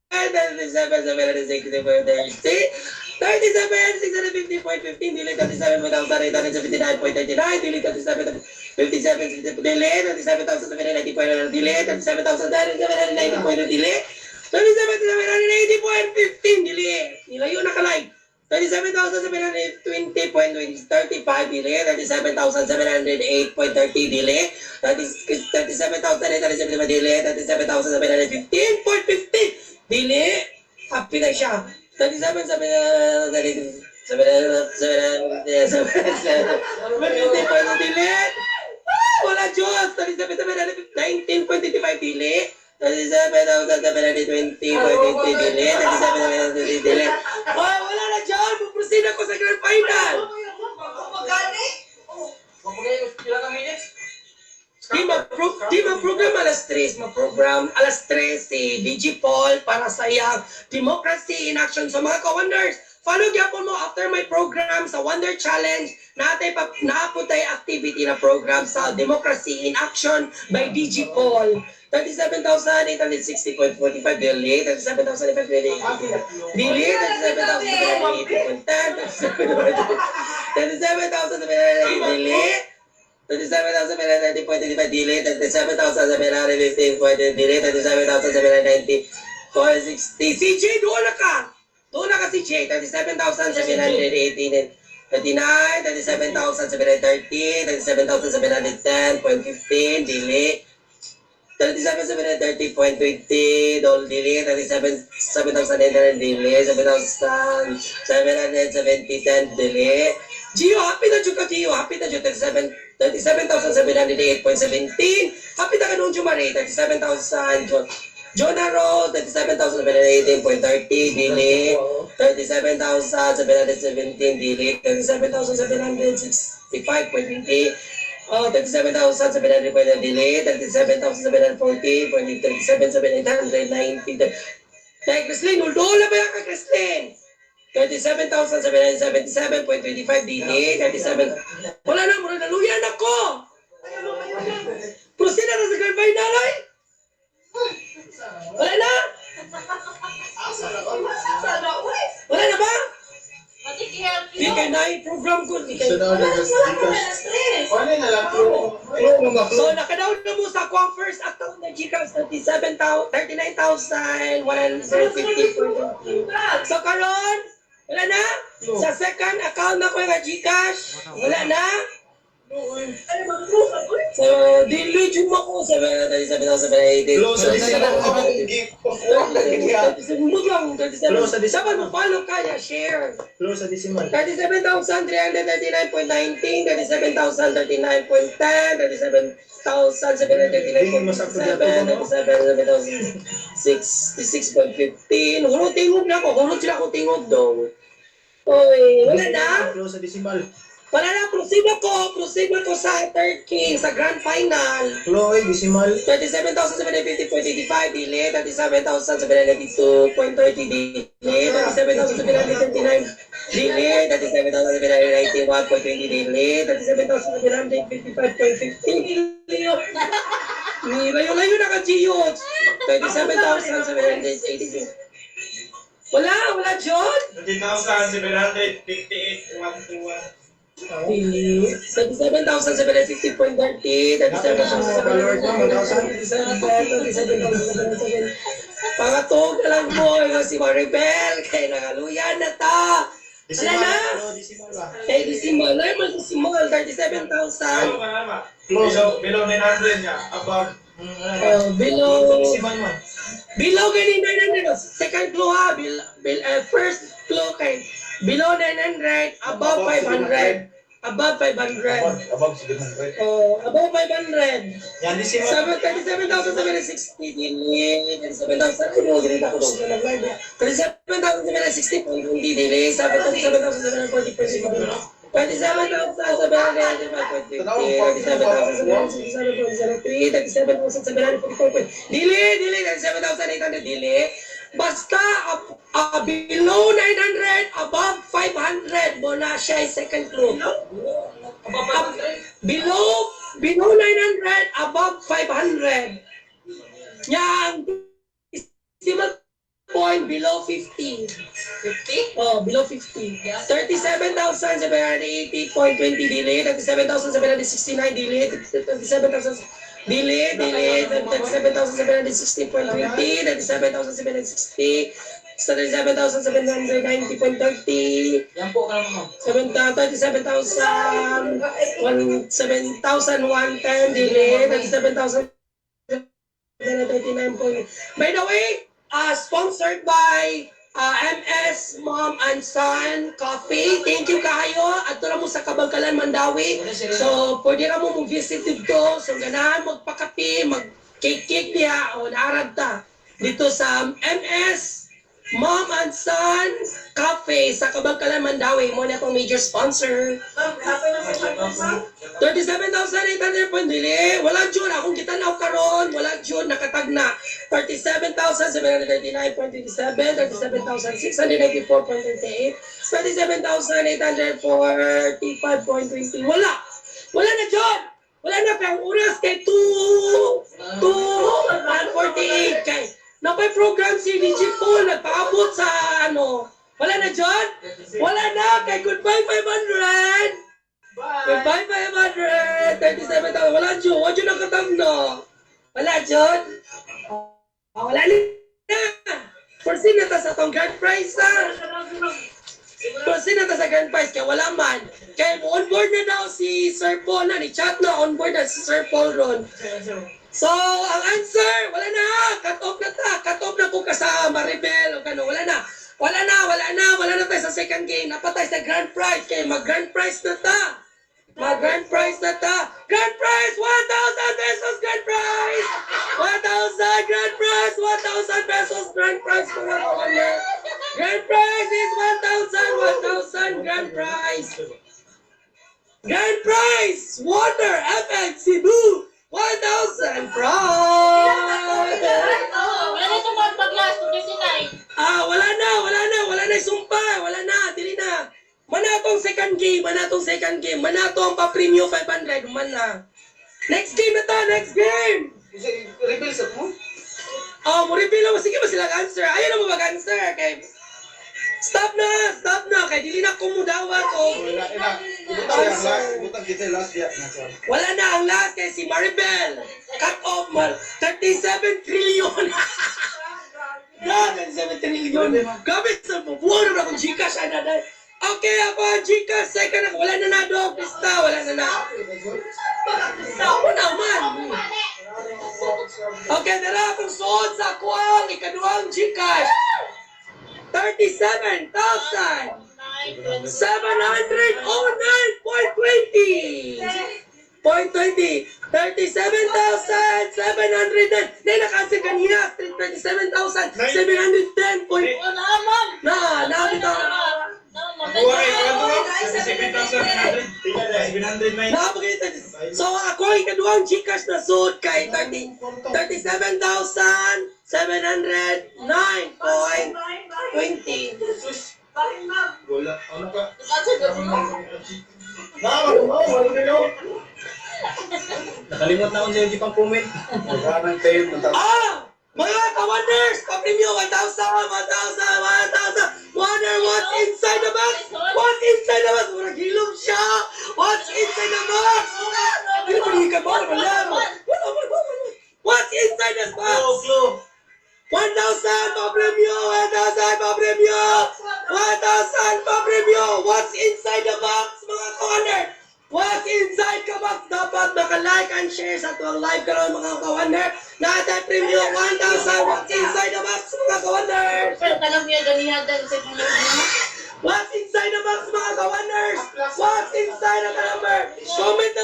37,760.30, 37,650.15, dili 37,879.39, dili 37,57 dili, 37,790.9 dili, 37,790.9 dili, 37,780.15 dili, nilayo na kalay. 37,720.35 dili, 37,708.30 dili, 37,875 dili, 37,715.50 dili, happy na siya. 37,750 dili, wala Diyos, 37,719.25 dili, 37,720.20 dili, 37,720 dili. Oh, wala na dyan! Puproceed ako sa grand final! Di ma-program alas 3. Ma-program alas 3 si DG Paul para sa iyang Democracy in Action. So mga ka-wonders, follow gyapon mo after my program sa Wonder Challenge. Naapot tayo activity na program sa Democracy in Action by DG Paul. 37,860.45 dili, 37,580 dili, 37,780.10, 37,780 dili, 37,790.25 dili, 37,715.20 dili, 37,790.60. CJ, doon na ka! Doon na ka CJ, 37,718. 39, 37,730, 37,710.15 dili, 37,730.20, Dole Dili, 37,900 Dili, 7,770 Dili. Gio, happy na dyan ka, Gio. Happy na dyan, 37,708.17. Happy na ka nung Jumari, 37,000. Jonaro, 37,718.30, Dili. 37,717, Dili. 37,765.20. 37,700 delay, 37,740, 37,890. Kaya Chrislyn, uldola ba yan ka Chrislyn? 37,777.25 delay, 37. Wala na, muna naluyan ako! Proceed na sa grand final ay? Wala na? Wala na ba? Di kay na program ko, di kay. Paano na lang? So, nakadaw na mo sa akong first account na Gcash 39,150. So, karon, wala na? Sa second account na ko yung Gcash, wala na? So, delete yung ako sa 37,780. Close sa December. Dapat mo follow kaya, share. Close sa December. 37,339.19, 37,039.10, 37,37,37,66.15. Hulot tingog na ako. Hulot sila akong tingog dong. Oy, wala na? Close sa December. Wala na, proceed ako sa third king, sa grand final. Close, December. 37,750.85 delay, 37,782.30 delay, 37,739 delay, 37,791.20 delay, 37,755.15 delay. Layo-layo na ka, Gio. 37,782. Wala, John. 30,758.121. 37,750.30, 37,757, pangatog na lang mo, yung si Maribel, kay nangaluyan na ta. Wala na? Kay Disimal, na yung Disimal, 37,000. Below 900 niya. Above. Below ganun 900, second clue ha, first clue kay below 900, above 500. Above 500. Above 700. Above 500. Yan, December. 37,760 delay. 37,000. Ano, ganito ako doon sa nag-live. 37,760 delay. 37,740. 37,750. 37,744. Delay. 37,800 delay. Basta below 900, above 500, muna siya yung second clue. Below 900, above 500. Yang decimal point below 50. 50? Oh, below 50. 37,780.20 delay, 37,769 delay, 37,000 delay, 37,760.20, 37,760, 37,790.30, Yan po ka naman. 7,110 delay, 37,739. By the way, sponsored by MS Mom and Son Coffee. Thank you kayo. At ito mo sa Kabangkalan, Mandawi. So, pwede na mo mag-visit dito. So, ganahan magpakapi, mag-cake niya o naarad ta. Dito sa MS Mom and Son Cafe sa Kabangkalan, Mandawi. Mo na itong major sponsor. 37,800 po dili. Wala June. Akong kitanaw karon. Wala June. Nakatag na. 37,739.27. 37,694.38. 37,845.20. Wala. Wala na June. Wala na. Pero oras kay 2:48 kay. Napay program si DJ Paul, nagpaabot sa ano. Wala na, John? Wala na, kay goodbye 500! Goodbye 500! 37,000, wala, John. Wala, John, nakatag na. Wala, John? Wala na. Proceed na ta sa itong grand prize, ha? Proceed na ta sa grand prize, kaya wala man. Kaya on-board na daw si Sir Paul na, ni-chat na, on-board na si Sir Paul ron. So, ang answer, wala na. Cut off na ta. Cut off na po ka sa Maribel o gano'n. Wala na. Wala na tayo sa second game. Napatay sa grand prize. Kaya mag-grand prize na ta. Grand prize! 1,000 pesos grand prize! 1,000 grand prize! 1,000 pesos grand prize mga kawander! Grand prize is 1,000 grand prize! Grand prize! Water FX Cebu! 1,000 prize! Wala na sumpa, wala na, dili na. Manatong second game, manatong pa-premium 500, mana. Next game na ta, next game! Reveal sa mo? Mo reveal mo, sige ba silang answer? Ayaw na mo mag-answer, kay... Stop na, kay dili na kumudawat o... Butang kita last year. Wala na, ang last kay si Maribel. Cut off, 37 trillion. 37 trillion. Gabi sa bubuo na akong Gcash, dahil. Okay, ako ang Gcash, second ako. Wala na na doon, pista, wala na na. Wala man. Okay, dala akong suod sa kuwang, ikaduang Gcash. 37,709.20. 37,709. Dahil naka-answer kanina, 37,710. Nakapit ako. So ako ay kaduang Gcash na suot kay 37,709.20. Wala. Ano ka? Nakalimot na ako sa pang comment. Wala tayo. Mga ka-wonders! Pa-premium 1,000! Wonder what's inside the box? What's inside the box? Murag hilom siya! What's inside the box? Hindi mo hihikan mo, wala. What's inside the box? 1,000 pa-premium! 1,000 pa-premium! What's inside the box, mga ka-wonder? What's inside the box? Dapat maka-like and share sa tuwang live karon mga ka-wonder. Natin premium 1,000. What's inside the box, mga ka-wonders? What's inside the box, mga ka-wonders? What's inside the number? Comment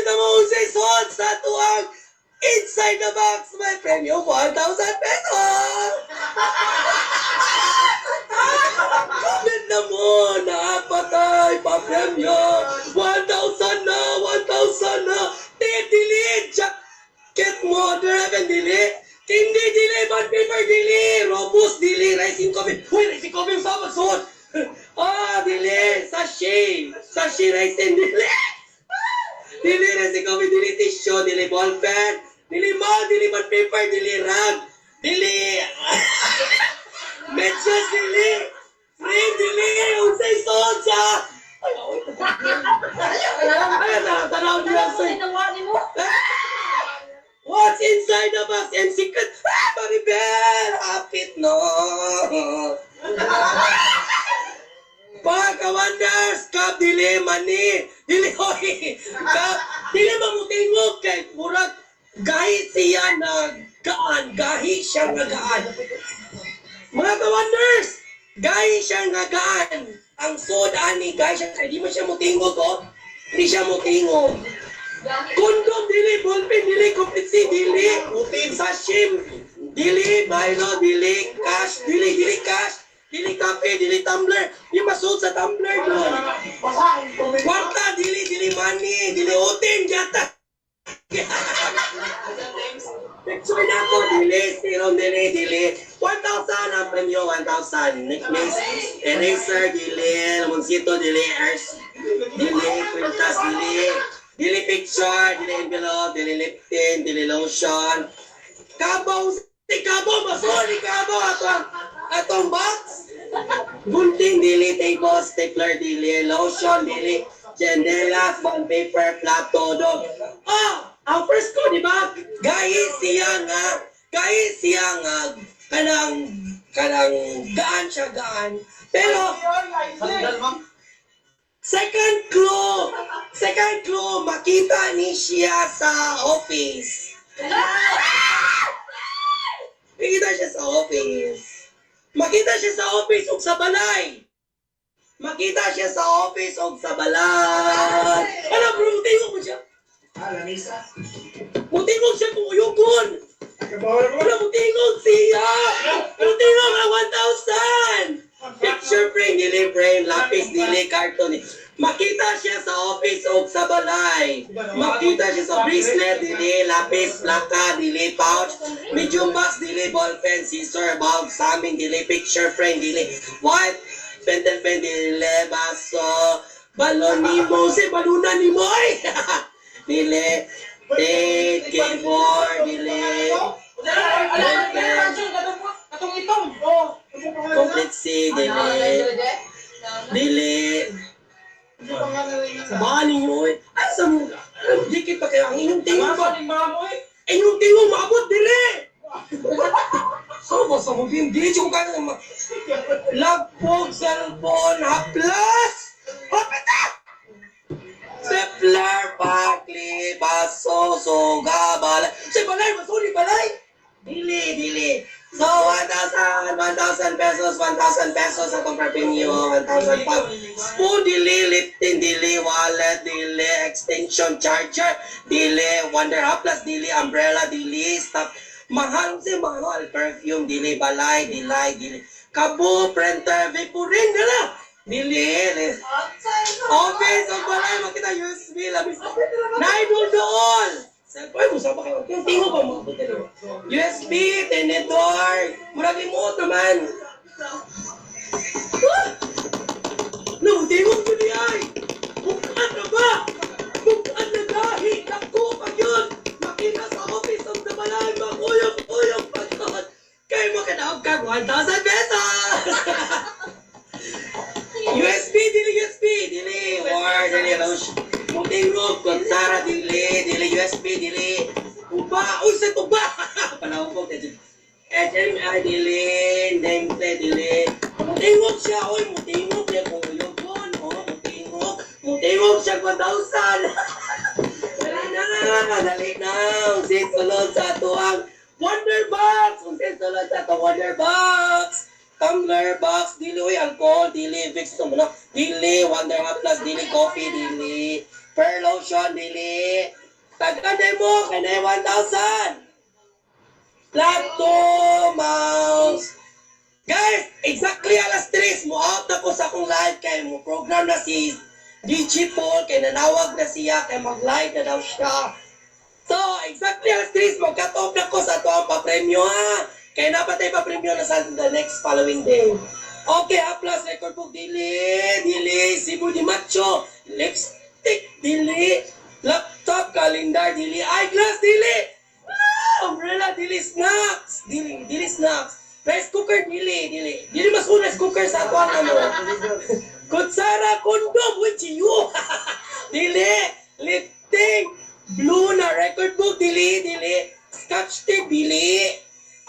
na mo usay son sa tuwang inside the box. May premium 1,000 pesos. Comment na mo, napatay pa premium 1,000 na. Delete, jacket mo, driven delete. Hindi delete, bond paper delete. Robust delete, rising coffee. Uy, rising coffee sa magsuot. Delete, sachet, rising delete. Delete, rising coffee, delete tissue, delete ball pen. Delete mo, delete bond paper, delete rag. Delete. Medyas delete. Frame delete, unsay sonsa. Tanaw niya sa'yo. What's inside the box? And secret. Maribel! Apit no! Pagka-wonders! Kap, dili, mani! Dili, hoy! Kap, dili mamutingog kay murag gahi siya na gaan. Gahi siya nga gaan. Mga ka-wonders! Gahi siya nga gaan. Ang soda ni gahi siya. Di mo siya mutingog, oh. Hindi siya mutingog. Kondom, dili, ballpen, dili, complete dili, sashim, dili, bayro, dili, cash, dili, cash, dili, kape, dili, tumbler. Di masuot sa tumbler doon. Kwarta, dili, money, dili, utin, jata. Picture na ko, dili, serum, dili. 1,000 ang premyo, 1,000. Necklace, eraser, dili, lamunsito, dili, airs, dili, quintas, dili picture, dili envelope, dili lip tint, dili lotion. Kabaw, masuri kabaw, atong box. Gunting, dili table, stapler, dili lotion, dili Janela, bond paper, plato, dog. Ang first ko, di ba? Gahi siya nga, kanang gaan siya, gaan. Pero, second clue, makita ni siya sa office. Makita siya sa office. Makita siya sa office o sa balay. Makita siya sa office o sa balay. Alam bro, tingog mo siya. Lanisa. Mutingog siya kung uyugon. Kabawa Wala mutingog siya. Mutingog ang 1,000. Picture frame, dili frame, lapis, dili karton. Makita siya sa office o sa balay. Makita siya sa bracelet, dili lapis, plaka, dili pouch. Medium box, dili ballpen, scissor, bulb, samin, dili picture frame, dili white. Pentel pen, dili baso. Balon ni mo, si balunan ni mo ay. Dili. Keyboard, dili. Complete C, dili. Dili. Sabahan ninyo eh. Ay, sa mga. Dikit pa kayo. Ang inyong tingin ba? Inyong tingin maabot, dili. So, basta mo hindi. Yung kaya naman. Laptop, cellphone, haplas. Hapita! Stapler, pakli, baso, soga, balay. Say, balay, masuri, balay. Dili. So, 1,000 pesos, 1,000 pesos atong revenue, 1,000 pa. Spoon, dili, lifting, dili, wallet, dili, extension, charger, dili, wonder haplas, dili, umbrella, dili, stop. Mahal si mahal, perfume, dili, balay, dili. Kabo, printer, vaporin, dala. Dili. Office, ang balay, makita USB, labis. Naidol doon. Cellphone mo, saba kayo. Yung tingo ba mo? USB, tinidor. Murag remote naman. No, tingo ko niya ay. Bukaan na ba? Bukaan na dahil. Naku, pag yun. Makita sa office ang nabalay. Makuyog pagkot. Kayo makanaog ka 1,000 pesos. USB, dili. Word, dili, lotion. Muting road, kutsara, dili, USB, dili. Uba, sa tuba. Palawag na dyan. HMI, dili, nameplate, dili. Mutingog siya, mutingog siya, kung yung phone, mutingog siya, 1,000. Dali na, sulod sa tuwang Wonder Box, sulod sa tuwang Wonder Box. Tumbler box, dili, alcohol, dili, Vicks, dili, Wonder Haplas, dili, coffee, dili. Per lotion, dili. Tagaday mo, kanay 1,000. Laptop, mouse. Guys, exactly alas 3, mo out na ko sa akong live kay mo program na si DJ Paul, kay nanawag na siya, kay mag-live na daw siya. So, exactly alas 3, mag-cut off na ko sa ito ang papremyo ha. Kaya napatay pa premyo na sa the next following day. Okay, plus record book, dili, Cebu di Macho, lipstick, dili, laptop, calendar, dili, eyeglass, dili, umbrella, dili, snacks, dili snacks, rice cooker, dili mas rice cooker sa ito ang ano, kutsara, kondom, which you, dili, lifting, blue na record book, dili, scotch tape, dili,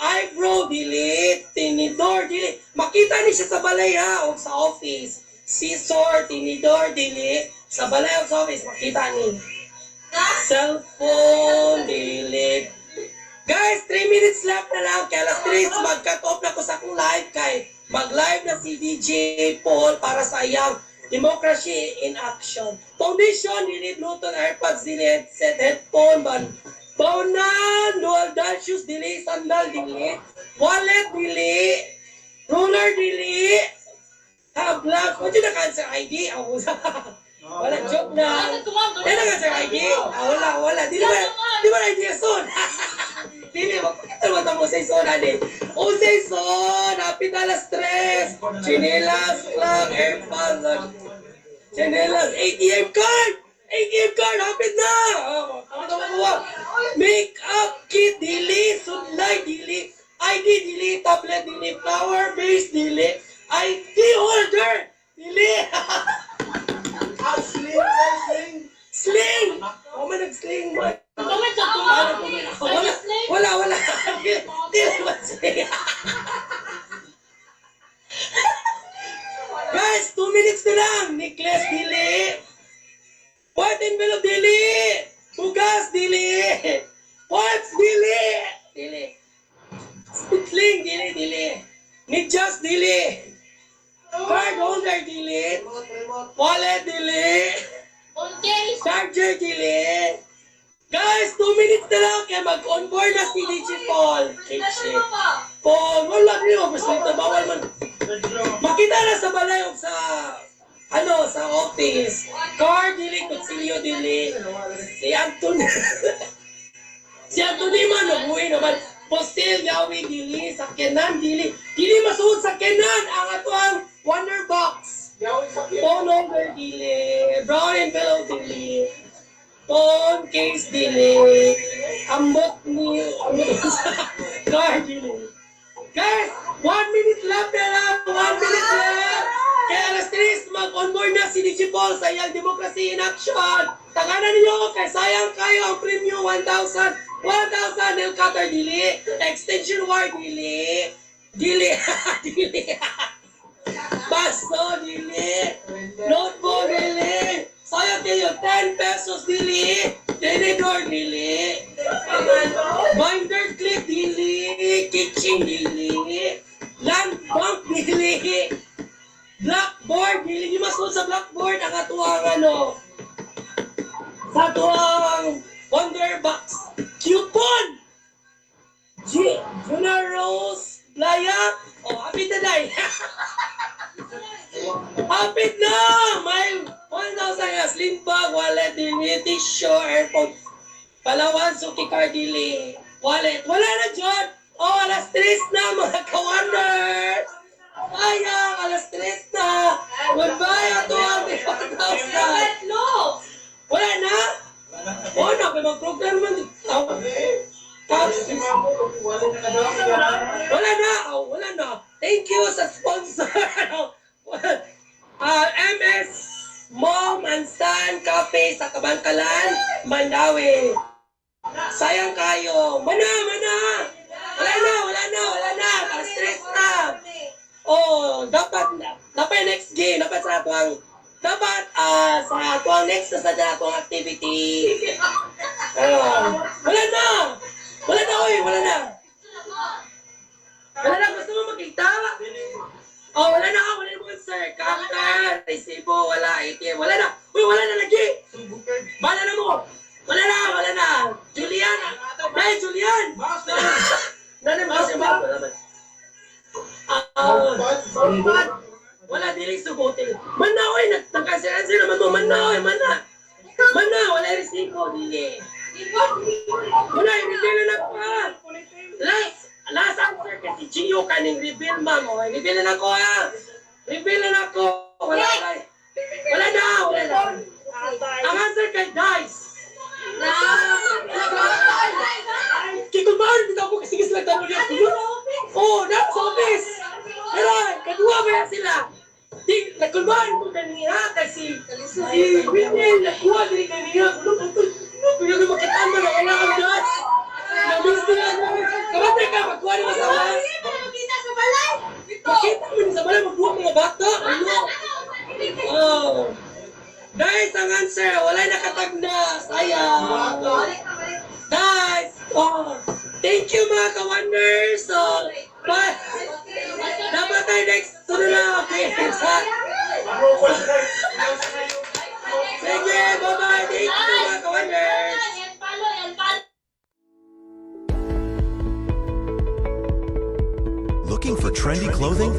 eyebrow, dili, tinidor, dili. Makita ni siya sa balay ha, o sa office. Scissor, tinidor, dili. Sa balay o sa office, makita ni. Cellphone, dili. Guys, 3 minutes left na lang. Kaya alas 3, mag-cut off na ko sa akong live kay mag-live na si DJ Paul para sa iyang Democracy in Action. Foundation, dili, Bluetooth, AirPods, dili, headset, headphone, Baunan, dual dash shoes, dili, sandal, dili, wallet, dili, ruler, dili, tablet, o di na cancer ID, wala, joke na, di na cancer ID, wala, di ba na ID son, dili, magpakita naman ito mo sa ison, o sa ison, hapit alas 3, chinelas, clock, airpods, chinelas, ATM card, hapit na! Make-up kit, dili, sunlight, dili, ID, dili, tablet, dili, flower base, dili, ID holder, dili. Sling! Ako man nag-sling mo. Wala. Dili naman sling. Guys, 2 minutes na lang. Necklace, dili. White envelope, dili. Bugas, dili. Card holder, dili. Wallet, dili. Charger, dili. Guys, 2 minutes na lang kaya mag-onboard na si DJ Paul. Paul, wala niyo. Basta ito, bawal man. Makita na sa balay o sa sa office. Card, dili. Kutsilyo, dili. Si Anton. Si Anthony man, nag-uwi naman. Postil, yawi, dili. Sa Kenan, dili. Dili masuot sa Kenan. Ang ato ang Wonder Box. Phone number, dili. Brown envelope, dili. Phone case, dili. Ambot ni... Card, dili. Guys, 1 minute left na lang. 1 minute left. Kaya alas 3, mag-onboard na si DJ Paul sa Young Democracy in Action. Tanganan niyo, kay sayang kayo ang premium 1,000. 1,000 Nel Cutter, dili. Extension wire, dili. Dili. Dili. Basto, dili. Notebook, dili. Sayang kayo, 10 pesos, dili. Tenedor, dili. Binder clip, dili. Kitchen, dili. Land bank, dili. Blackboard, dili. Di masunod sa blackboard ang atuang sa atuang Wonder Box. Coupon! Juna Rose Blaya. Oh, hapit na dahil. Hapit na! May 1,000 slim bag, wallet, dili, tissue, airphone. Palawan, suki card, dili. Wallet. Wala na, John! Oh, alas 3 na, mga ka-wonders! Sayang, alas 3 na! Goodbye, ato ang 1,000! Wala na? Oh, na, may mag-program man. Wala na! Oh, wala na! Thank you sa sponsor! MS Mom and Son Cafe sa Kabangkalan, Mandawi. Sayang kayo. Mana! Wala na. Stress na. Oh, dapat next game. Dapat sa atuang next na sa atuang activity. Wala na. Wala na. Gusto mo makita? Oh, wala na. Wala mo, sir. Kaka, resibo, wala. ATM, wala na. Uy, wala na lagi. Bala na mo. Wala na. Julian. Hey, Julian. Nanay mo siya ba? Wala, diling sugutin. Mana, oy, nagkasiran sila naman mo. Mana, wala resibo, dili. Wala, reveal na pa. Last answer kasi Gio kaning reveal, ma'am. Reveal na ako, ha. Wala na. Ang answer kay Dice. Kikulmaan, dito ako kasi sila tanong niya. Oh, na sa office. Pero, kadua ba yan sila? Nagkulmaan ko kanina kasi si Winnie, nagkuha din kanina. Pinag makitaan mo na wala kang dyan. Namiss nila mo. Kamatay ka, magkuha naman sa balay. Makita mo sa balay, magkuha mga bata. Oh. Guys, ang answer, wala nakatag na. Sayang. Guys, thank you mga ka-wonders. So, bye. Dapat tayo next. Sunod na. Okay, sige, bye-bye. Thank you mga ka-wonders. Looking for trendy clothing?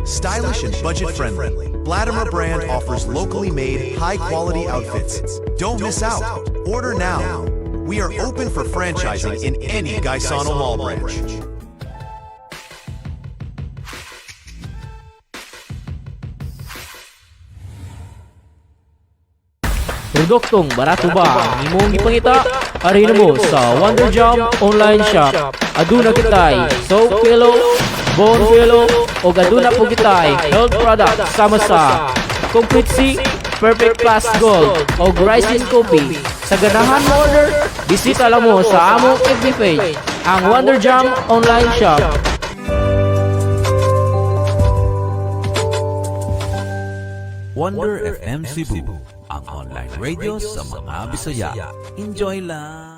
Stylish and budget-friendly, Vladimir brand offers locally made, high-quality outfits. Don't miss out. Order now. We are open for franchising in any Gaisano Mall branch. Produktong barato ba ang imong gipangita? Ari mo sa Wonder Jam online shop. Aduna kitay soap pillow, bone pillow, o aduna po kitay health product sama sa Complete C, Perfect Plus Gold, o Rising Coffee. Sa ganahan mo order, bisita lang mo sa among FB page, ang Wonder Jam online shop. Wonder FM Cebu, ang online radio sa mga Bisaya. Enjoy lang!